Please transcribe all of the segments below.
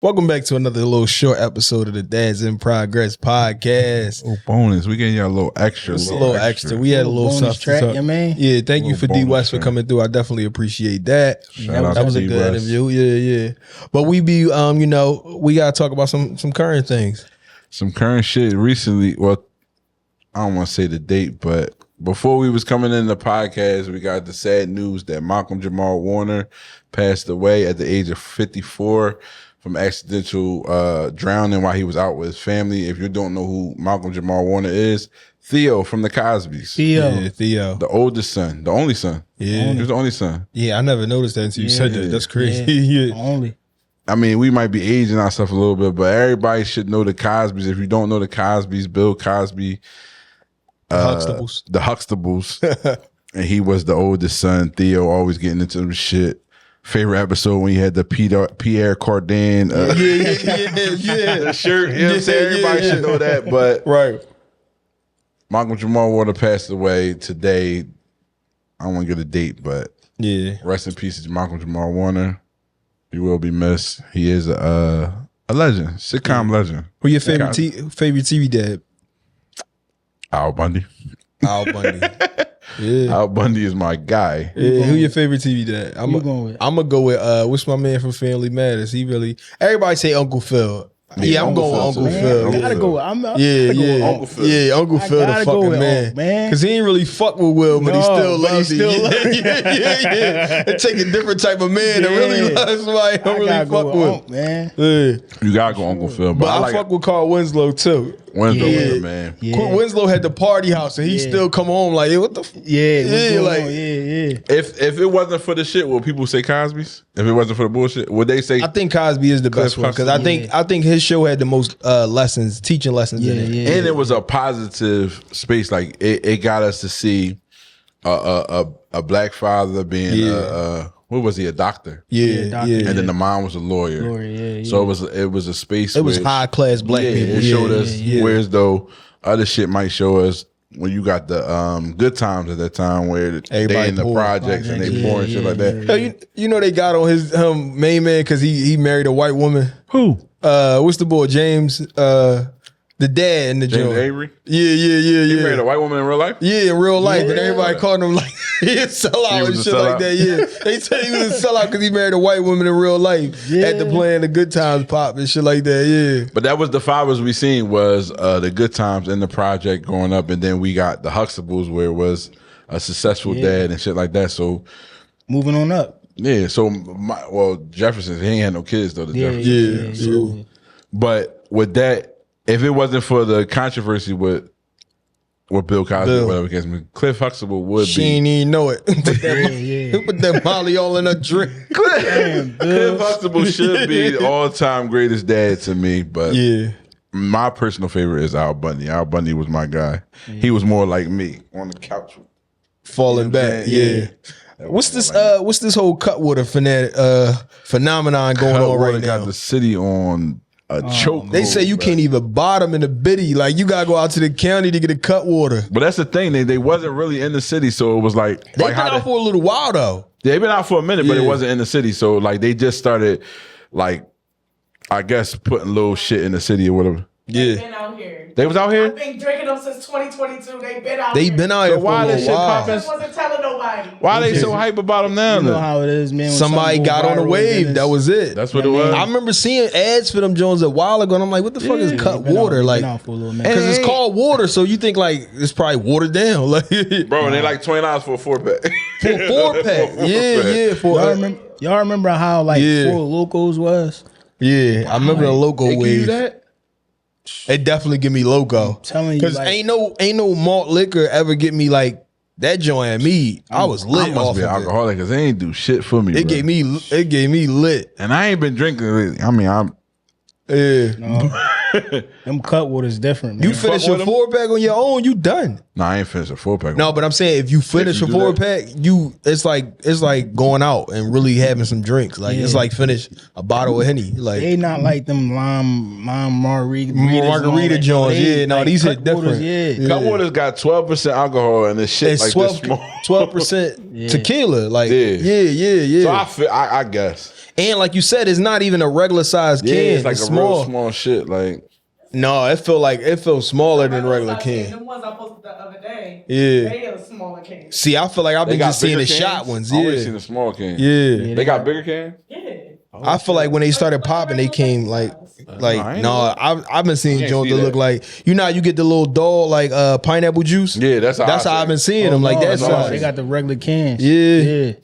Welcome back to another little short episode of the Dads in Progress podcast. Oh, bonus. We getting y'all a little extra. It's a little extra. We had a little stuff track, to talk. man. Yeah, thank you for D West for coming through. I definitely appreciate that. That was a good interview. Yeah. But we be, we gotta talk about some current things. Some current shit recently. Well, I don't want to say the date, but before we was coming in the podcast, we got the sad news that Malcolm Jamal Warner passed away at the age of 54. From accidental drowning while he was out with his family. If you don't know who Malcolm Jamal Warner is, Theo from the Cosbys. Theo. The oldest son, the only son. Yeah. He was the only son. Yeah, I never noticed that until you said that. That's crazy. Yeah. Only. I mean, we might be aging ourselves a little bit, but everybody should know the Cosbys. If you don't know the Cosbys, Bill Cosby. Huxtables. The Huxtables. And he was the oldest son. Theo always getting into some shit. Favorite episode when he had the Pierre Cardin the shirt. You know what I'm saying? Everybody should know that. But right. Malcolm Jamal Warner passed away today. I don't want to get a date, but rest in peace to Malcolm Jamal Warner. He will be missed. He is a legend, sitcom legend. Who your favorite TV dad? Al Bundy. Al Bundy. Yeah. Al Bundy is my guy. Yeah, who your favorite TV dad? I'm gonna go with what's my man from Family Matters? Everybody say Uncle Phil. Yeah, I'm going with Uncle Phil. I gotta go with Uncle Phil. Yeah, Uncle Phil the fucking man. Cause he ain't really fuck with Will, but he still loves him. Yeah. They take a different type of man that really loves somebody who don't really fuck with man. Yeah. You gotta go Uncle Phil. But I fuck with Carl Winslow too. Winslow was the man. Yeah. Winslow had the party house and he still come home like, hey, what the If it wasn't for the shit, would people say Cosby's? If it wasn't for the bullshit, would they say? I think Cosby is the best one because I think his show had the most teaching lessons in it. And it was a positive space. Like it got us to see a black father being what was he, a doctor? Yeah. And then the mom was a lawyer. So it was a space. It was high class black people. It showed us. Whereas though other shit might show us when you got the good times at that time where they in the projects and they poor and shit like that. You know they got on his main man because he married a white woman. Who? What's the boy James? The dad in the James joint. Avery? Yeah. He married a white woman in real life? Yeah, in real life. And everybody called him like he a sellout and shit like that. Yeah. They said he was a sellout because he married a white woman in real life at the playing the Good Times pop and shit like that. Yeah. But that was the fathers we seen was the Good Times in the project growing up. And then we got the Huxtables where it was a successful dad and shit like that. So moving on up. Yeah. So Jefferson, he ain't had no kids though. Yeah. But with that, if it wasn't for the controversy with Bill Cosby, whatever case, Cliff Huxtable would she ain't even know it. Put that Molly all in her drink. Cliff Huxtable should be the all-time greatest dad to me, but my personal favorite is Al Bundy. Al Bundy was my guy. He was more like me on the couch, falling back. What's this whole Cutwater phenomenon going on right now? Got the city on a choke. They say you can't even bottom in the biddy. Like you gotta go out to the county to get a Cutwater. But that's the thing. They wasn't really in the city, so it was like they've been out for a little while though. They've been out for a minute, but it wasn't in the city. So like they just started, like I guess putting little shit in the city or whatever. They've been out here. They was out here? I've been drinking them since 2022. They've been out here. So why this shit popping? I wasn't telling nobody. Why they so hype about them now? You know how it is, man. Somebody got on the wave. That was it. That's what it was. I remember seeing ads for them Jones a while ago, and I'm like, what the fuck is Cutwater? Like, because it's called water, so you think like it's probably watered down. Like, bro, and they like $20 for a 4-pack. For a 4-pack. Y'all remember how like Four Locos was? Yeah, I remember the Loco wave. Give you that? It definitely give me Loco. I'm telling you, because ain't no malt liquor ever get me like that joint at me. I was lit. I must be an alcoholic because they ain't do shit for me. It gave me lit, and I ain't been drinking lately. I mean, them Cutwater's different. Man. You finish your 4-pack on your own, you done. No, I ain't finished a 4-pack. No, but I'm saying if you finish a 4-pack, it's like going out and really having some drinks. Like it's like finish a bottle of Henny. Like they not like them lime margarita joints. Yeah, no, these hit different. Cutwater's got 12% alcohol and it's shit like 12% tequila. Like yeah. So I guess. And like you said, it's not even a regular size can. It's like it's a real small shit. Like no, it feels smaller than a regular can. The ones I posted the other day, they are smaller cans. See, I feel like I've been just seeing the shot ones. I've always seen the small cans. Yeah. They got bigger cans? Yeah. I feel like when they started popping, they came like I've been seeing joints that look like you get the little doll like pineapple juice. Yeah, that's how I've been seeing them. Like that's how they got the regular cans. Yeah.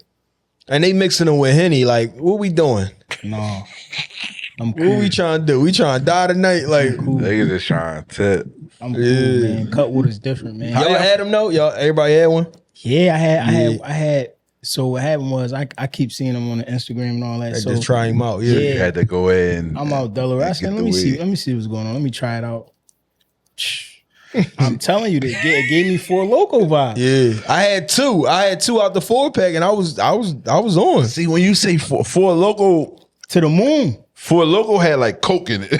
And they mixing them with Henny. Like, what we doing? No. I'm cool. What we trying to do? We trying to die tonight? Like, cool. They just trying to tip. I'm cool, man. Cutwater's different, man. Y'all had them though? Everybody had one? Yeah, I had. So what happened was I keep seeing them on the Instagram and all that. So just try them out. Yeah. You had to go in. I'm out Delaware. I said, let me see what's going on. Let me try it out. I'm telling you, it gave me Four Loko vibe. Yeah, I had two out the 4-pack, and I was on. See, when you say Four Loko to the moon, Four Loko had like coke in it.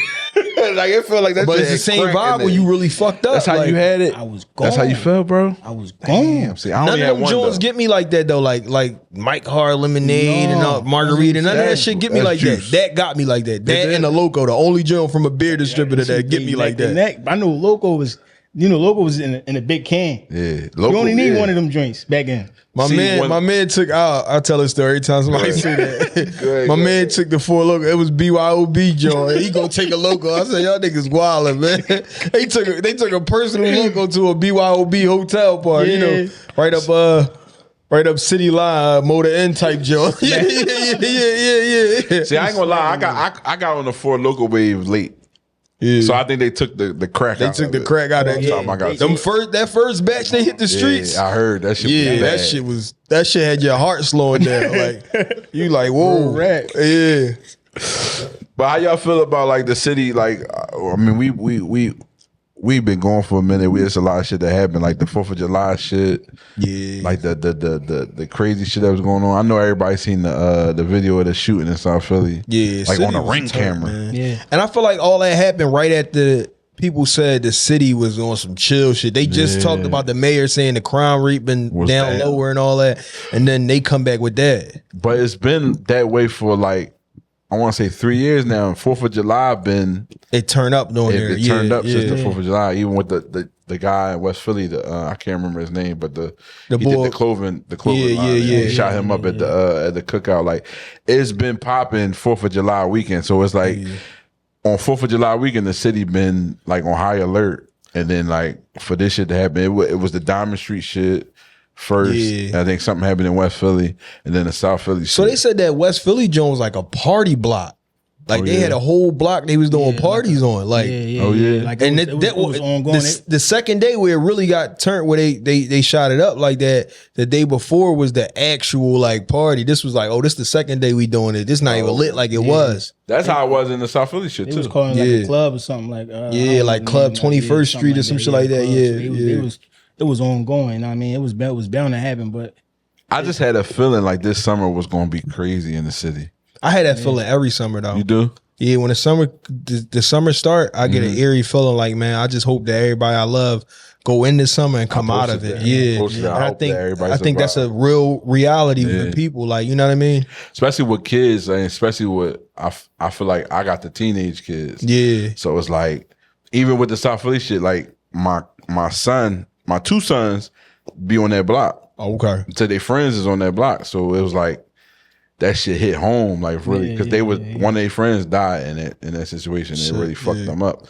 Like it felt like that. But it's the same vibe when you really fucked up. That's how you had it. I was gone. That's how you felt, bro. I was gone. Damn, see, I none of them Jones get me like that though. Like Mike Hard lemonade and margarita. None of that shit get me like juice. That got me like that. That and the Loco, the only Jones from a beer distributor that get me like that. I know Loco was. Loco was in a big can. Yeah, Loco, you only need one of them drinks back in. My man took out. I tell a story every time somebody say that. My man took the Four Loko. It was BYOB joint. He gonna take a Loco. I said, y'all niggas wildin', man. They took a personal Loco to a BYOB hotel party. Yeah. Right up city line, Motor N type joint. Yeah. See, I ain't gonna lie. I got on the Four Loko wave late. Yeah. So I think they took the crack out. They took the crack out of that. That first batch they hit the streets. I heard that shit. Yeah, that shit had your heart slowing down. Like you like, whoa, yeah. But how y'all feel about like the city? Like, I mean, we've been going for a minute. There's a lot of shit that happened, like the 4th of July shit. Yeah, like the crazy shit that was going on. I know everybody's seen the video of the shooting in South Philly. Yeah, like on a Ring camera. Man. Yeah, and I feel like all that happened right at people said the city was on some chill shit. They just talked about the mayor saying the crime rate been down lower and all that, and then they come back with that. But it's been that way for like, I want to say 3 years now. 4th of July it turned up doing there. It turned up since the 4th of July. Even with the guy in West Philly, I can't remember his name, but he did the clothing line. He shot him up at the cookout. Like it's been popping 4th of July weekend. So it's like on 4th of July weekend, the city been like on high alert. And then like for this shit to happen, it was the Diamond Street shit first. Yeah. I think something happened in West Philly and then the South Philly. So they said that West Philly joint was like a party block. Like they had a whole block they was doing parties on. Like Like it was ongoing. The second day where it really got turned, where they shot it up like that, the day before was the actual like party. This was like, oh, this the second day we doing it. This not even lit like it was. That's how it was in the South Philly shit too. It was calling like a club or something like like Club 21st Street or some shit like that. It was ongoing. I mean, it was bound to happen, but I just had a feeling like this summer was going to be crazy in the city. I had that feeling every summer though. You do? Yeah, when the summer start, I get an eerie feeling like, man, I just hope that everybody I love go in this summer and come out of it. And I think that's a real reality with people. Like, you know what I mean? Especially with kids, and especially with I feel like I got the teenage kids. Yeah. So it's like, even with the South Philly shit, like my two sons be on that block. Oh, okay. So their friends is on that block. So it was like, that shit hit home, like really, because one of their friends died in that situation. And it really fucked them up.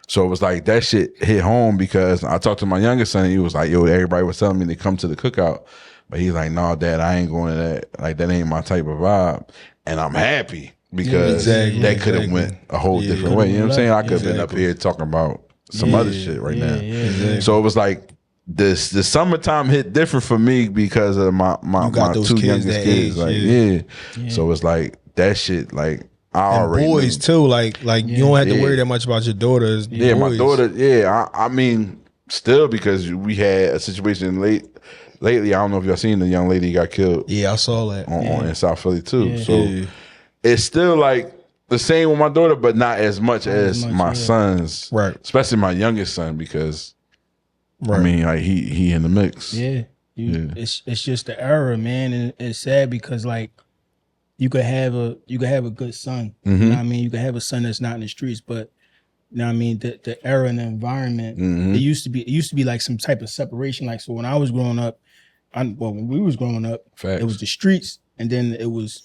So it was like that shit hit home because I talked to my youngest son and he was like, yo, everybody was telling me to come to the cookout. But he's like, no, Dad, I ain't going to that. Like, that ain't my type of vibe. And I'm happy because that could have went a whole different way. You know what I'm saying? I could have been up here talking about some other shit right now. So it was like, the summertime hit different for me because of my two youngest kids. Like, so it's like that shit. Like I already boys knew. Too. Like you don't have to worry that much about your daughters. My daughter. Yeah, I mean, still because we had a situation lately. I don't know if y'all seen the young lady got killed. Yeah, I saw that on in South Philly too. So it's still like the same with my daughter, but not as much as my sons, right? Especially my youngest son, because I mean, like he in the mix. It's just the era, man, and it's sad because like you could have a good son. You know what I mean? You could have a son that's not in the streets, but you know what I mean, the era and the environment. It used to be like some type of separation. Like, so when I was growing up, when we was growing up, Facts. It was the streets, and then it was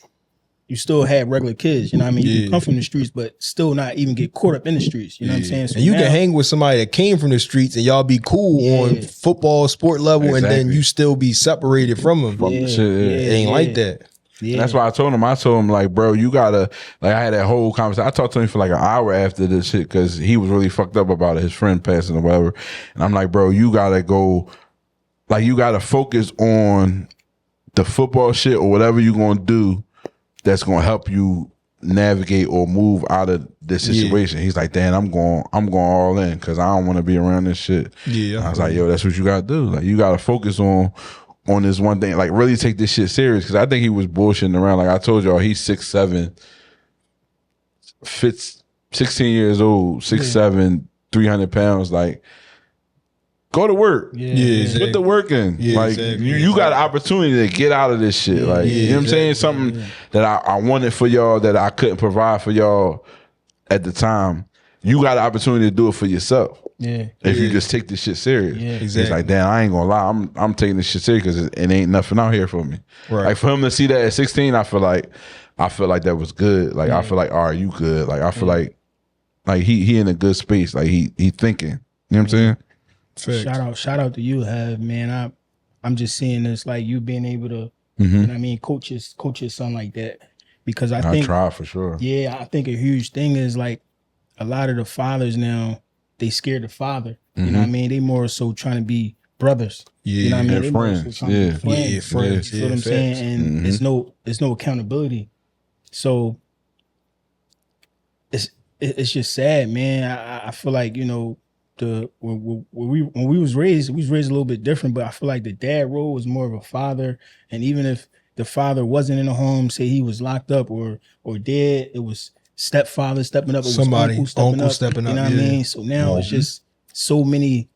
you still had regular kids. You know what I mean? You can come from the streets, but still not even get caught up in the streets. You know what I'm saying? So and you can hang with somebody that came from the streets and y'all be cool on football, sport level, and then you still be separated from them. It ain't like that. Yeah. And that's why I told him like, bro, you gotta, like, I had that whole conversation. I talked to him for like an hour after this shit because he was really fucked up about it, his friend passing or whatever. And I'm like, bro, you gotta go, like, you gotta focus on the football shit or whatever you're gonna do that's gonna help you navigate or move out of this situation. He's like, Dan, I'm going all in because I don't want to be around this shit. Yeah. I was like, yo, that's what you gotta do. Like, you gotta focus on this one thing, like really take this shit serious, because I think he was bullshitting around. Like I told y'all, he's 6'7", 16 years old, 6'7", 300 pounds. Like, go to work. Put the work in. Like, you got an opportunity to get out of this shit. Like, you know what I'm saying? Something that I wanted for y'all that I couldn't provide for y'all at the time. You got an opportunity to do it for yourself. If you just take this shit serious. It's like, damn, I ain't gonna lie, I'm taking this shit serious because it ain't nothing out here for me. Right. Like, for him to see that at 16, I feel like that was good. Like, I feel like, all right, you good. Like, I feel like he in a good space. Like, he thinking. You know what I'm saying? Shout out to you, Hev, man. I'm just seeing this, like, you being able to, you know what I mean, coach your son like that. Because I think, try for sure. Yeah, I think a huge thing is, like, a lot of the fathers now, they scared the father. You know what I mean? They more so trying to be brothers. You know what I mean? They friends. So friends. You know what I'm saying? And there's no accountability. So it's just sad, man. I feel like, you know, when we was raised a little bit different, but I feel like the dad role was more of a father. And even if the father wasn't in the home, say he was locked up or dead, it was stepfather stepping up, it was uncle stepping up. You know what I mean? So now it's just so many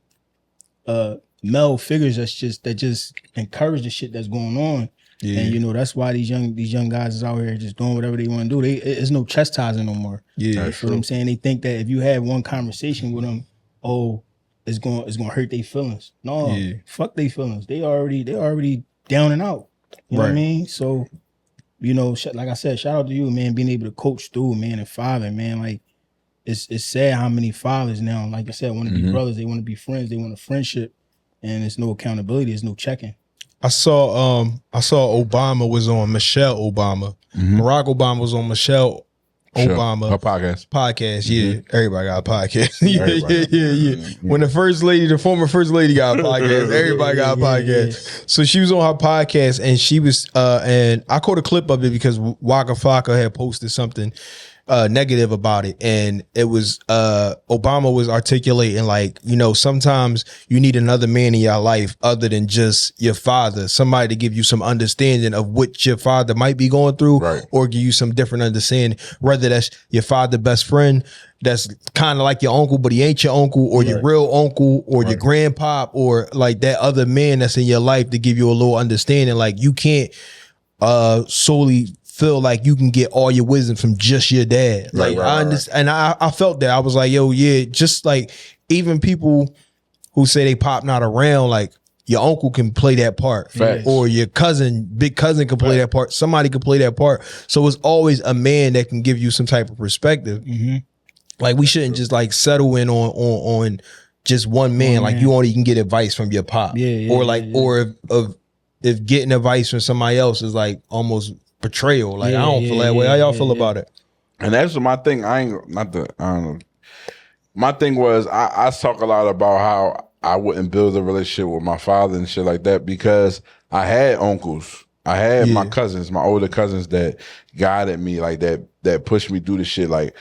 male figures that just encourage the shit that's going on. And you know, that's why these young guys is out here just doing whatever they want to do. There's no chastising no more. You know what I'm saying? They think that if you have one conversation with them, it's gonna hurt their feelings. No, fuck their feelings. They already down and out. You know what I mean? So, you know, like I said, shout out to you, man, being able to coach through, man, and father, man. Like, it's sad how many fathers now, like I said, want to be brothers, they want to be friends, they want a friendship, and there's no accountability, there's no checking. I saw Obama was on Michelle Obama. Barack Obama was on Michelle Obama. Her podcast. Everybody got a podcast. Yeah. When the former first lady got a podcast, everybody got a podcast. So she was on her podcast and she was, and I caught a clip of it because Waka Flocka had posted something negative about it, and it was Obama was articulating, like, you know, sometimes you need another man in your life other than just your father, somebody to give you some understanding of what your father might be going through, or give you some different understanding, whether that's your father best friend that's kind of like your uncle but he ain't your uncle, or your real uncle, or your grandpop, or like that other man that's in your life to give you a little understanding. Like, you can't solely feel like you can get all your wisdom from just your dad. Like, I understand, and I felt that. I was like, yo, just like, even people who say they pop not around, like, your uncle can play that part. Or your big cousin can play that part. Somebody can play that part. So it's always a man that can give you some type of perspective. Like, we shouldn't just like settle in on just one man. Like, you only can get advice from your pop. Or if getting advice from somebody else is like almost betrayal. Like, I don't feel that way. How y'all feel about it? And that's my thing. I don't know. My thing was, I talk a lot about how I wouldn't build a relationship with my father and shit like that, because I had uncles. I had my cousins, my older cousins, that guided me, like, that pushed me through the shit. Like,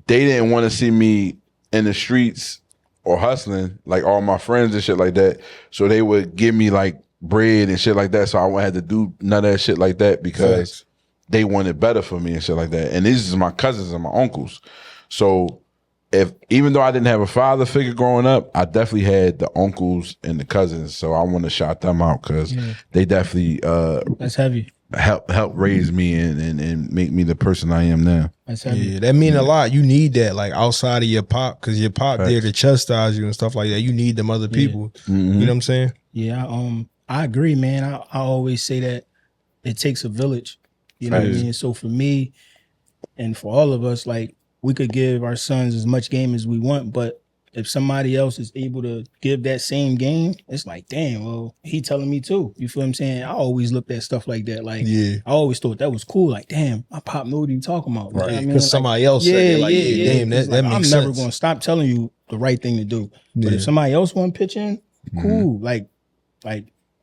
they didn't want to see me in the streets or hustling, like all my friends and shit like that. So they would give me like bread and shit like that. So I wouldn't have to do none of that shit like that because they wanted better for me and shit like that. And these is my cousins and my uncles. So even though I didn't have a father figure growing up, I definitely had the uncles and the cousins. So I want to shout them out because they definitely that's heavy. Help raise me and make me the person I am now. That's heavy. Yeah, that mean a lot. You need that, like outside of your pop, because your pop there to chastise you and stuff like that. You need them other people. You know what I'm saying? Yeah, I agree, man. I always say that it takes a village. You know what I mean? So for me and for all of us, like we could give our sons as much game as we want, but if somebody else is able to give that same game, it's like, damn, well, he telling me too. You feel what I'm saying? I always looked at stuff like that. Like, I always thought that was cool. Like, damn, my pop know what he talking about. Right. Because I mean? Somebody else said it. Like, damn, that like, makes I'm sense. never going to stop telling you the right thing to do. But if somebody else want to pitch in, cool. Like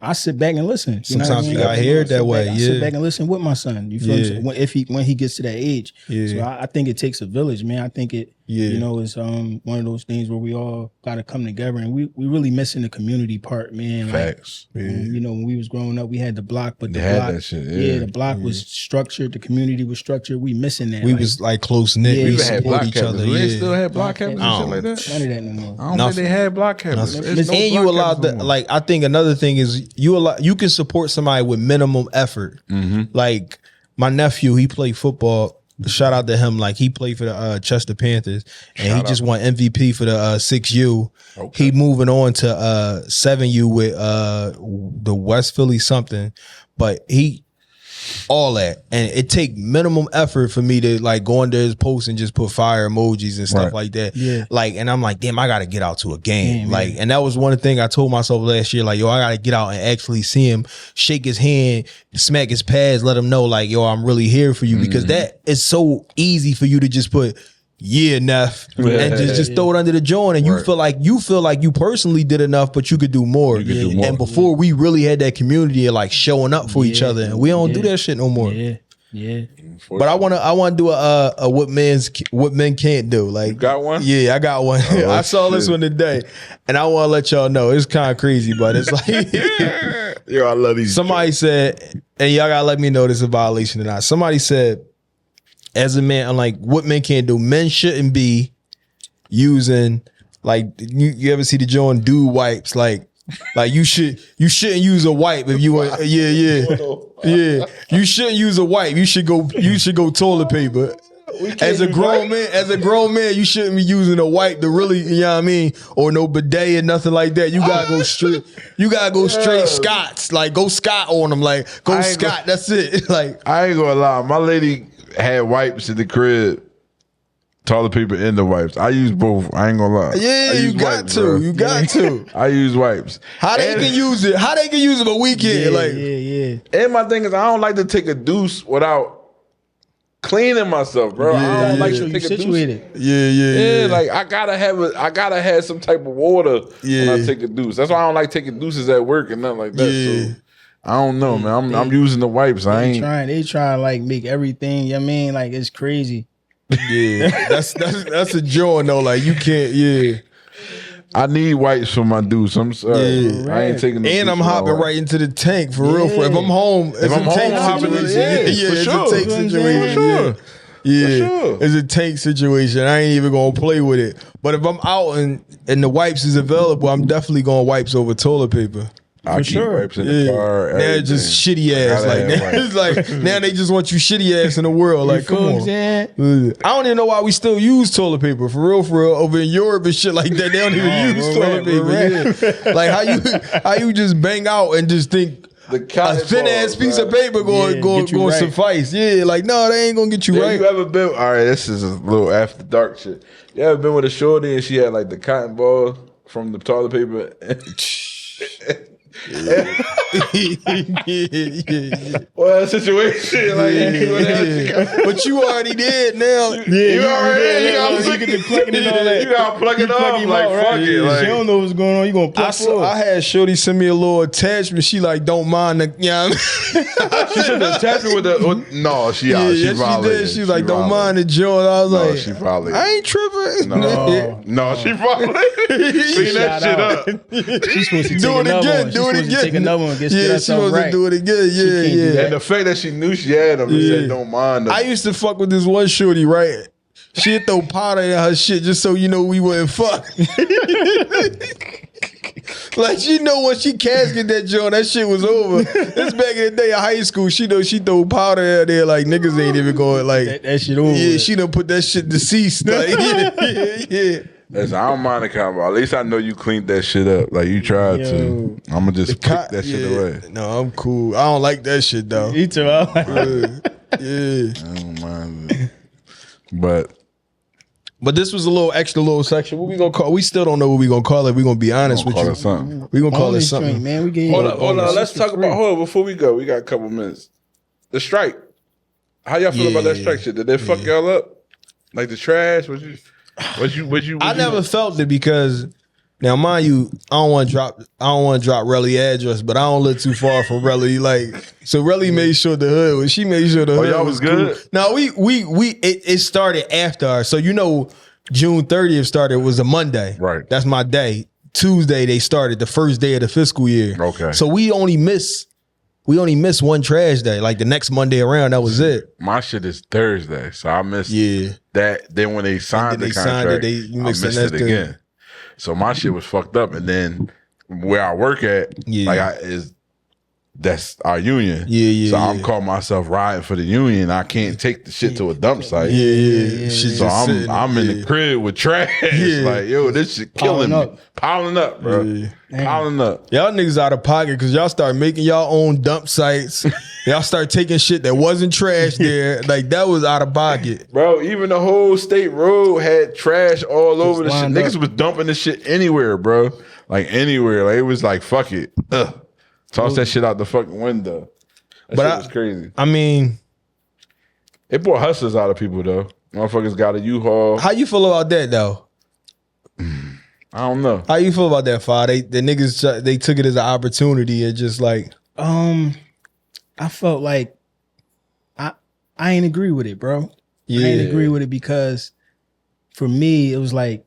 I sit back and listen. Sometimes you gotta hear it that way. I sit back and listen with my son. You feel what I'm saying? When he gets to that age. So I think it takes a village, man. I think it you know, it's one of those things where we all gotta come together, and we really missing the community part, man. Facts. Like, you know, when we was growing up, we had the block, but the They had block, that shit, the block was structured, the community was structured. We missing that. We was like close knit. Yeah, we we had support block each cabins. other. They still had block cabins and shit like that. None of that no more. I don't think they had block cabins. And you allowed to, like, I think another thing is you can support somebody with minimum effort. Like my nephew, he played football. Shout out to him. Like he played for the Chester Panthers, and he just won MVP for the 6U. Okay. He moving on to 7U with the West Philly something, but he all that, and it take minimum effort for me to like go under his post and just put fire emojis and stuff like that. Yeah, like, and I'm like, damn, I gotta get out to a game. Like, and that was one thing I told myself last year. Like, yo, I gotta get out and actually see him, shake his hand, smack his pads, let him know, like, yo, I'm really here for you, because that is so easy for you to just put. Yeah, Neff, and just throw it under the joint, and you feel like you personally did enough, but you could do more. And before we really had that community of like showing up for each other, and we don't do that shit no more. But I want to do a what men can't do. Like, you got one? Yeah, I got one. I saw this one today, and I want to let y'all know it's kind of crazy, but it's like, yo, I love these. Somebody said, and y'all gotta let me know this is a violation or not. Somebody said, as a man, I'm like, what men can't do. Men shouldn't be using, like, you ever see the joint dude wipes? Like you shouldn't use a wipe if you want. Yeah. You shouldn't use a wipe. You should go toilet paper. As a grown man, you shouldn't be using a wipe to really, you know what I mean, or no bidet or nothing like that. You gotta go straight. You gotta go straight Scots. Like, go Scott on them. Like, go Scott. That's it. Like, I ain't gonna lie, my lady had wipes in the crib, toilet paper in the wipes. I use both. I ain't gonna lie. Yeah, you got to. Bro. You got to. I use wipes. How they can use it? How they can use it a weekend? And my thing is, I don't like to take a deuce without cleaning myself, bro. I don't like to take a deuce. Yeah. Like I gotta have some type of water when I take a deuce. That's why I don't like taking deuces at work and nothing like that. So I don't know, man. I'm using the wipes. They trying to like make everything. You know what I mean, like, it's crazy. Yeah, that's a joy though. Like, you can't. Yeah, I need wipes for my deuce. I'm sorry, I ain't taking. And I'm hopping right into the tank for real. If I'm home, it's a tank situation. It's a tank situation. It's a tank situation. I ain't even gonna play with it. But if I'm out and the wipes is available, I'm definitely going wipes over toilet paper. I keep wipes in the car. They're just shitty ass. Like, it's like now they just want you shitty ass in the world. Like, come on. I don't even know why we still use toilet paper. For real. Over in Europe and shit like that, they don't even use toilet paper. Like, how you just bang out and just think a thin ass piece of paper going suffice. Yeah, like, no, they ain't gonna get you right. You ever been? All right, this is a little after dark shit. You ever been with a shorty and she had like the cotton ball from the toilet paper? Well, that situation, like, but you already did now. You already you get the plucking and all that. You gotta plug it off. Like, fuck it. She Like, don't know what's going on. You gonna plug I had Shorty send me a little attachment. She like, don't mind the, you know what I mean? she should have attached it with the. No, she She violated. did. She was like, don't mind the joint. I was like, she violated. I ain't tripping. No, she violated. Clean that shit up. She's supposed to Do it again. Do it again. Take another one. Get Yeah, she supposed to do it again. Yeah. And the fact that she knew she had them and said, don't mind them. I used to fuck with this one shorty, right? She'd throw powder in her shit just so you know we wouldn't fuck. Like, she know when she casket that joint, that shit was over. This back in the day of high school, she know she throw powder out there like niggas ain't even going like that shit over. Yeah, she done put that shit deceased. Like, yeah. Listen, I don't mind the combo. At least I know you cleaned that shit up. Like, you tried to. I'm gonna just kick that shit away. No, I'm cool. I don't like that shit though. Me too. Yeah. I don't mind it. But this was a little extra little section. What we gonna call? We still don't know what we gonna call it. We gonna be honest with Call you. it something. We gonna call it Bonus something. joint, man. We get Hold on. Let's talk about. Hold on, before we go, we got a couple minutes. The strike. How y'all feel about that strike shit? Did they fuck y'all up? Like the trash? What you? I never felt it because now, mind you, I don't want to drop Relly address, but I don't live too far from Relly. Like, so Relly made sure the hood. She made sure the hood y'all was good. Cool. No, it started after her. So you know, June 30th started was a Monday. Right. That's my day. Tuesday they started the first day of the fiscal year. Okay. So we only miss one trash day. Like the next Monday around, that was it. My shit is Thursday, so I missed that. Then when they signed the contract, I missed it again. So my shit was fucked up. And then where I work at, that's our union. So I'm calling myself riding for the union. I can't take the shit to a dump site. So I'm in the crib with trash. Like, yo, this shit killing me. Piling up, bro. Piling up. Y'all niggas out of pocket because y'all start making y'all own dump sites. Y'all start taking shit that wasn't trash there. Like, that was out of pocket. Bro, even the whole state road had trash all over the shit. Niggas was dumping this shit anywhere, bro. Like, anywhere. Like, it was like, fuck it. Toss that shit out the fucking window. That shit was crazy. I mean, it brought hustlers out of people, though. Motherfuckers got a U-Haul. How you feel about that, though? I don't know. How you feel about that, Fa? The niggas, they took it as an opportunity and just like... I felt like I ain't agree with it, bro. I ain't agree with it because for me, it was like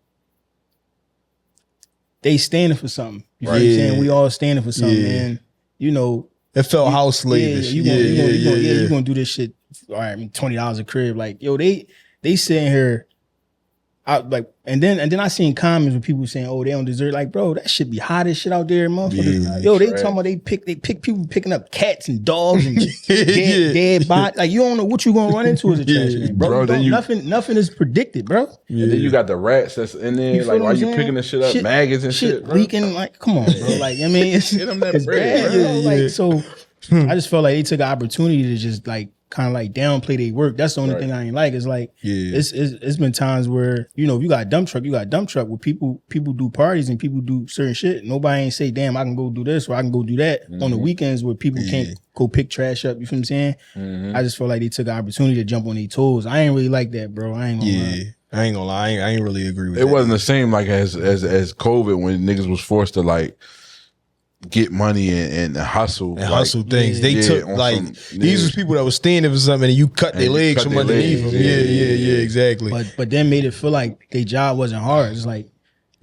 they standing for something. You know what I'm saying? We all standing for something, man. You know, it felt house slavish. You gonna do this shit. All right, $20 a crib. Like, yo, they sitting here. And then I seen comments with people saying, "Oh, they don't deserve." Like, bro, that shit be hot as shit out there, motherfuckers. Yo, they talking about they pick people picking up cats and dogs and dead bodies. Like, you don't know what you gonna run into as a trash man, bro. Nothing is predicted, bro. And then you got the rats that's in there. Like, why you picking this shit up? Maggots and shit, bro. Leaking. Like, come on, bro. Like, I mean, it's bad, bro. Like, so I just felt like they took an opportunity to just like kind of like downplay their work. That's the only thing I ain't like. It's like it's been times where, you know, if you got a dump truck, where people do parties and people do certain shit. Nobody ain't say, damn, I can go do this or I can go do that on the weekends where people can't go pick trash up. You feel what I'm saying? I just felt like they took an opportunity to jump on their toes. I ain't really like that, bro. I ain't gonna lie. I ain't gonna lie. I ain't really agree with it. It wasn't the same like as COVID when niggas was forced to like get money and hustle. And hustle things. They took like these was people that was standing for something and you cut their legs from underneath them. Yeah, exactly. But then made it feel like their job wasn't hard. It's like,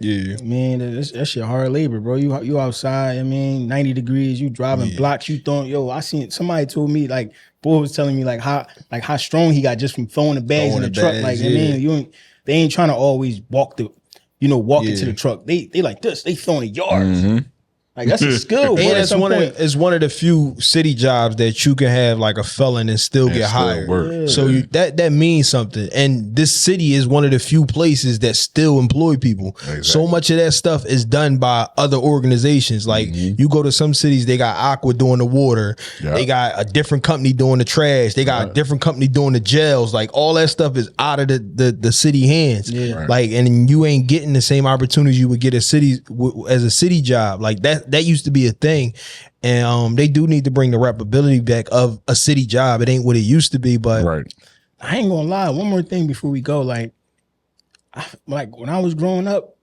man, that shit hard labor, bro. You outside, I mean, 90 degrees, you driving blocks, you throwing, I seen somebody told me, like, boy was telling me like how strong he got just from throwing the bags in the truck. Like, I mean, they ain't trying to always walk into the truck. They like this, they throwing a yard. Like, that's a skill. And it's one of the few city jobs that you can have like a felon and still get hired. So that means something. And this city is one of the few places that still employ people. Exactly. So much of that stuff is done by other organizations. Like you go to some cities, they got Aqua doing the water. Yep. They got a different company doing the trash. They got a different company doing the jails. Like, all that stuff is out of the city hands. Yeah. Right. Like, and you ain't getting the same opportunities you would get as a city job. Like that used to be a thing, and they do need to bring the reputability back of a city job. It ain't what it used to be, but I ain't gonna lie. One more thing before we go, like, like when I was growing up,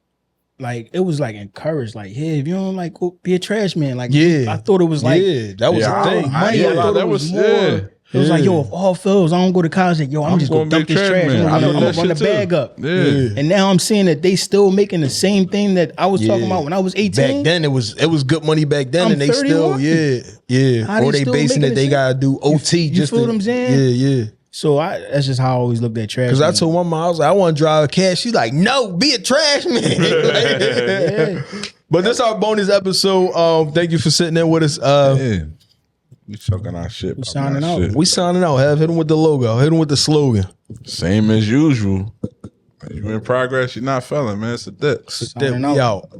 like it was like encouraged, like, hey, if you don't like go be a trash man, like I thought it was like that was the thing. I thought it was more. It was like, yo, if all fails, I don't go to college. Like, yo, I'm just gonna dump this trash. I'm gonna run the bag up. Yeah. And now I'm seeing that they still making the same thing that I was talking about when I was 18. Back then, it was good money back then, and they 31? still, or they basing that they gotta do OT. You feel what I'm saying? Yeah. So that's just how I always looked at trash. Because I told my mom, I was like, I want to drive a cab. She's like, no, be a trash man. But this is our bonus episode. Thank you for sitting there with us. We talking our shit. We signing out. We signing out. Hit them with the logo. Hit them with the slogan. Same as usual. You in progress, you're not failing, man. It's a dip. We out.